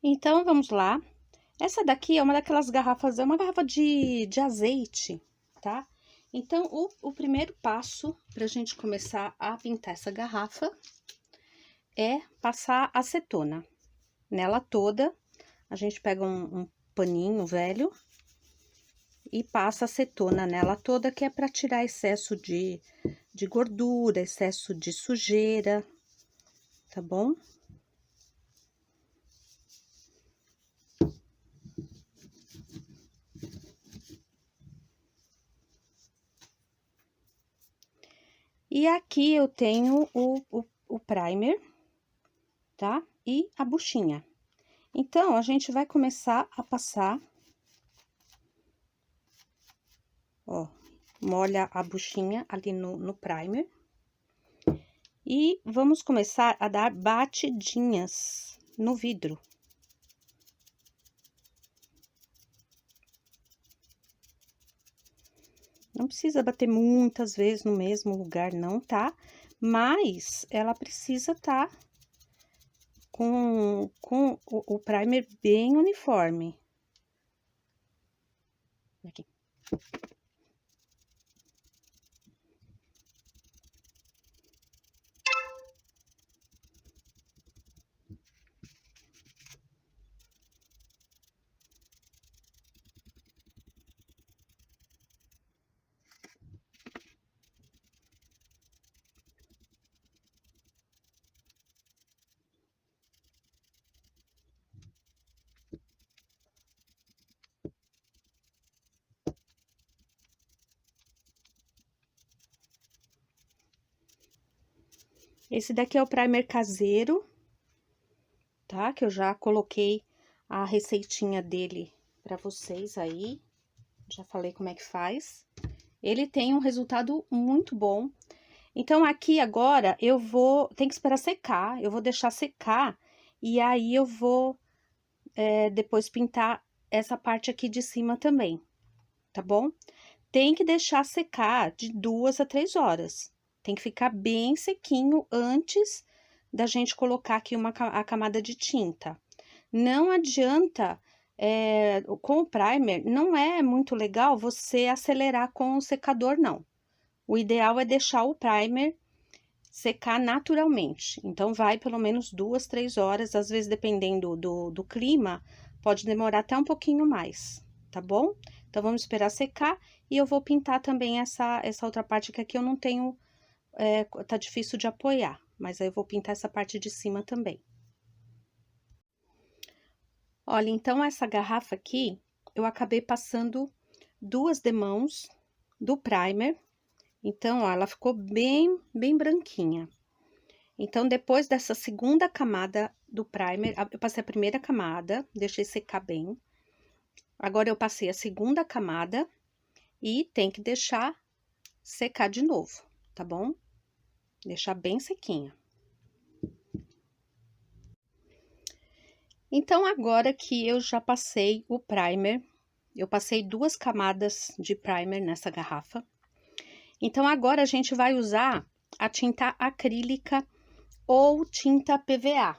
Então, vamos lá. Essa daqui é uma daquelas garrafas, é uma garrafa de azeite, tá? Então, o primeiro passo pra gente começar a pintar essa garrafa é passar acetona nela toda. A gente pega um paninho velho e passa acetona nela toda, que é pra tirar excesso de gordura, excesso de sujeira, tá bom? E aqui eu tenho o primer, tá? E a buchinha. Então, a gente vai começar a passar, ó, molha a buchinha ali no primer. E vamos começar a dar batidinhas no vidro. Não precisa bater muitas vezes no mesmo lugar, não, tá? Mas ela precisa estar com o primer bem uniforme. Aqui. Esse daqui é o primer caseiro, tá? Que eu já coloquei a receitinha dele pra vocês aí. Já falei como é que faz. Ele tem um resultado muito bom. Então, aqui agora, tem que esperar secar. Eu vou deixar secar e aí eu vou depois pintar essa parte aqui de cima também, tá bom? Tem que deixar secar de 2 a 3 horas. Tem que ficar bem sequinho antes da gente colocar aqui a camada de tinta. Não adianta, com o primer, não é muito legal você acelerar com o secador, não. O ideal é deixar o primer secar naturalmente. Então, vai pelo menos 2, 3 horas, às vezes, dependendo do clima, pode demorar até um pouquinho mais, tá bom? Então, vamos esperar secar e eu vou pintar também essa outra parte que aqui eu não tenho, tá difícil de apoiar, mas aí eu vou pintar essa parte de cima também. Olha, então, essa garrafa aqui, eu acabei passando 2 demãos do primer. Então, ó, ela ficou bem branquinha. Então, depois dessa segunda camada do primer, eu passei a primeira camada, deixei secar bem. Agora, eu passei a segunda camada e tem que deixar secar de novo, tá bom? Deixar bem sequinha. Então, agora que eu já passei o primer, eu passei 2 camadas de primer nessa garrafa. Então, agora a gente vai usar a tinta acrílica ou tinta PVA.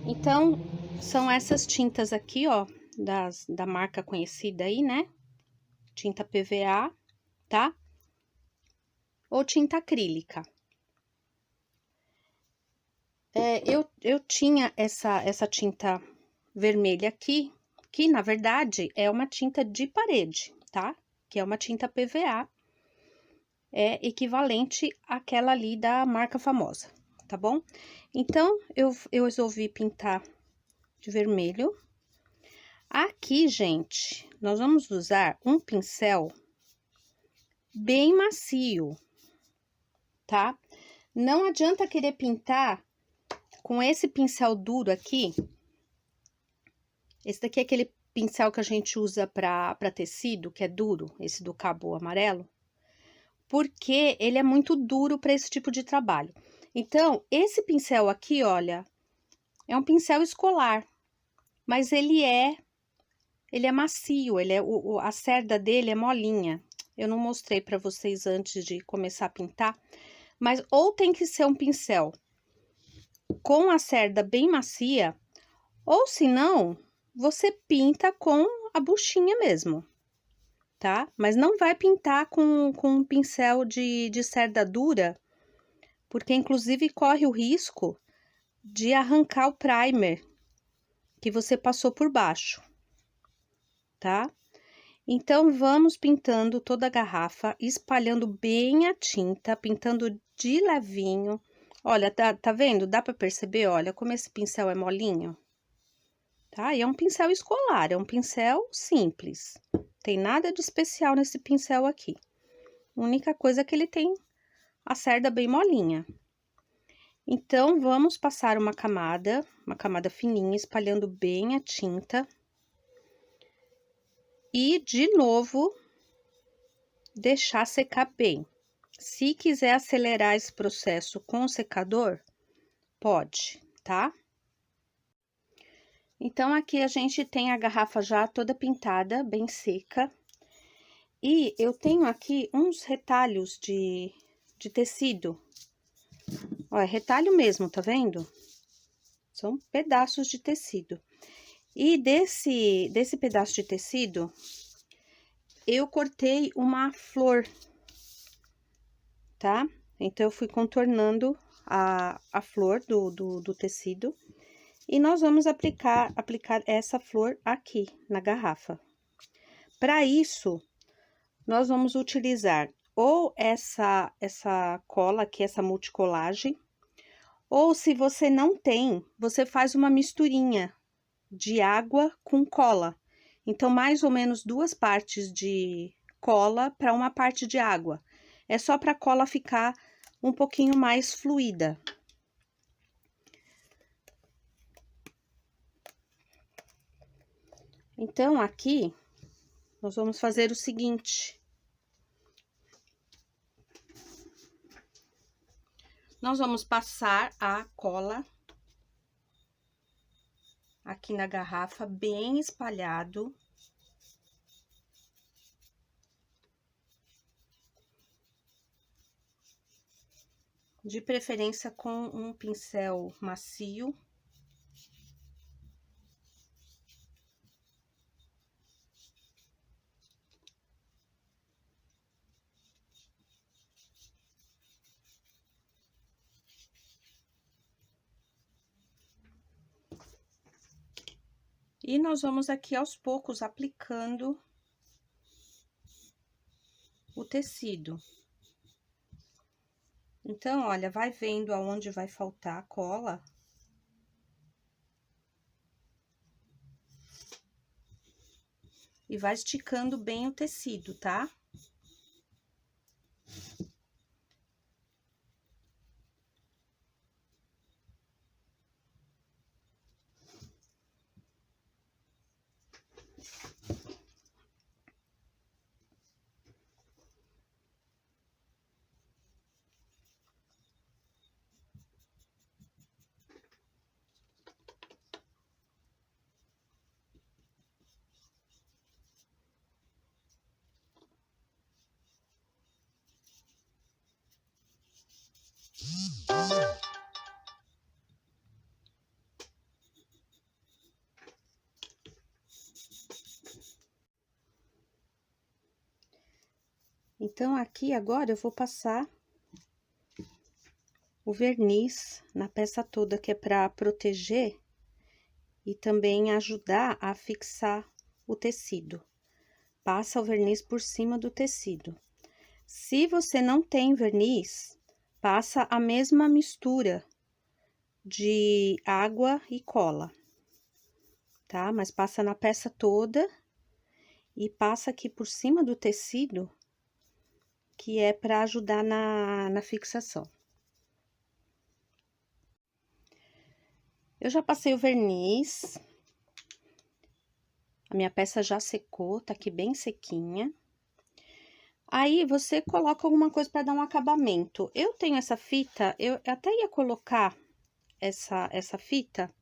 Então, são essas tintas aqui, ó, da marca conhecida aí, né? Tinta PVA, tá? Ou tinta acrílica. Eu tinha essa tinta vermelha aqui, que na verdade é uma tinta de parede, tá? Que é uma tinta PVA, é equivalente àquela ali da marca famosa, tá bom? Então, eu resolvi pintar de vermelho. Aqui, gente, nós vamos usar um pincel bem macio, tá? Não adianta querer pintar com esse pincel duro aqui. Esse daqui é aquele pincel que a gente usa para tecido, que é duro, esse do cabo amarelo, porque ele é muito duro para esse tipo de trabalho. Então, esse pincel aqui, olha, é um pincel escolar, mas ele é macio, a cerda dele é molinha. Eu não mostrei para vocês antes de começar a pintar, mas ou tem que ser um pincel com a cerda bem macia, Ou se não, você pinta com a buchinha mesmo, tá? Mas não vai pintar com um pincel de cerda dura, porque inclusive corre o risco de arrancar o primer que você passou por baixo, tá? Então, vamos pintando toda a garrafa, espalhando bem a tinta, pintando de levinho. Olha, tá vendo? Dá pra perceber, olha, como esse pincel é molinho, tá? E é um pincel escolar, é um pincel simples. Tem nada de especial nesse pincel aqui. A única coisa é que ele tem a cerda bem molinha. Então, vamos passar uma camada fininha, espalhando bem a tinta. E, de novo, deixar secar bem. Se quiser acelerar esse processo com o secador, pode, tá? Então, aqui a gente tem a garrafa já toda pintada, bem seca. E eu tenho aqui uns retalhos de tecido. Ó, é retalho mesmo, tá vendo? São pedaços de tecido. E desse pedaço de tecido, eu cortei uma flor, tá? Então, eu fui contornando a flor do tecido. E nós vamos aplicar essa flor aqui na garrafa. Para isso, nós vamos utilizar ou essa cola aqui, essa multicolagem, ou se você não tem, você faz uma misturinha de água com cola. Então, mais ou menos 2 partes de cola para uma parte de água. É só para a cola ficar um pouquinho mais fluida. Então, aqui, nós vamos fazer o seguinte. Nós vamos passar a cola aqui na garrafa, bem espalhado. De preferência com um pincel macio. E nós vamos aqui aos poucos aplicando o tecido. Então, olha, vai vendo aonde vai faltar a cola. E vai esticando bem o tecido, tá? Então, aqui agora eu vou passar o verniz na peça toda, que é para proteger e também ajudar a fixar o tecido. Passa o verniz por cima do tecido. Se você não tem verniz, passa a mesma mistura de água e cola, tá? Mas passa na peça toda e passa aqui por cima do tecido, que é para ajudar na fixação. Eu já passei o verniz, a minha peça já secou, tá aqui bem sequinha. Aí, você coloca alguma coisa para dar um acabamento. Eu tenho essa fita, eu até ia colocar essa fita,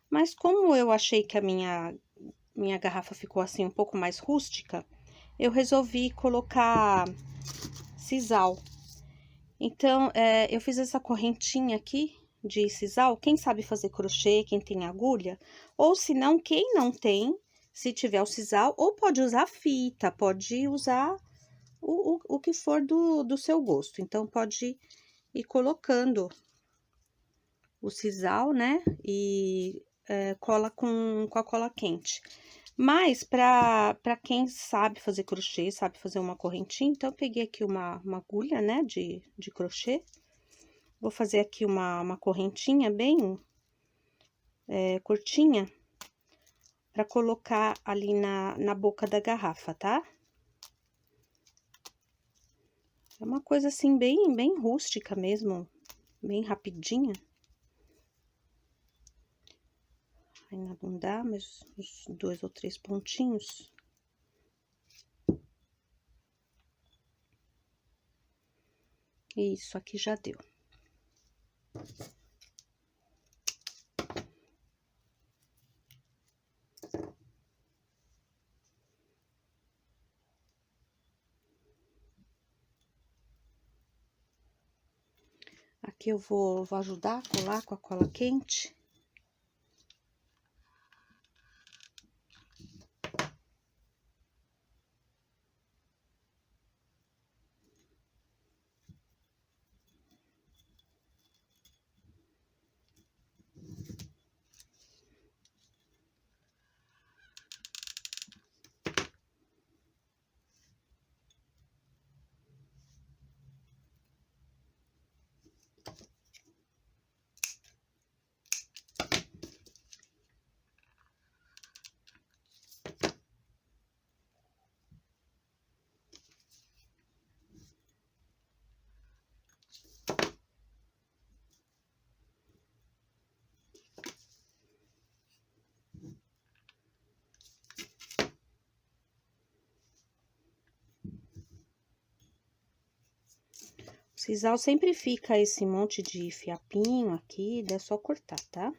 mas como eu achei que a minha garrafa ficou assim um pouco mais rústica, eu resolvi colocar sisal. Então, eu fiz essa correntinha aqui de sisal, quem sabe fazer crochê, quem tem agulha, ou se não, quem não tem, se tiver o sisal, ou pode usar fita, pode usar o que for do seu gosto. Então, pode ir colocando o sisal, né? E cola com a cola quente. Mas, pra quem sabe fazer crochê, sabe fazer uma correntinha, então, eu peguei aqui uma agulha, né, de crochê. Vou fazer aqui uma correntinha bem curtinha, pra colocar ali na boca da garrafa, tá? É uma coisa assim, bem rústica mesmo, bem rapidinha. Ainda não dá, mas uns 2 ou 3 pontinhos. Isso aqui já deu. Aqui eu vou ajudar a colar com a cola quente. O sisal sempre fica esse monte de fiapinho aqui, é só cortar, tá?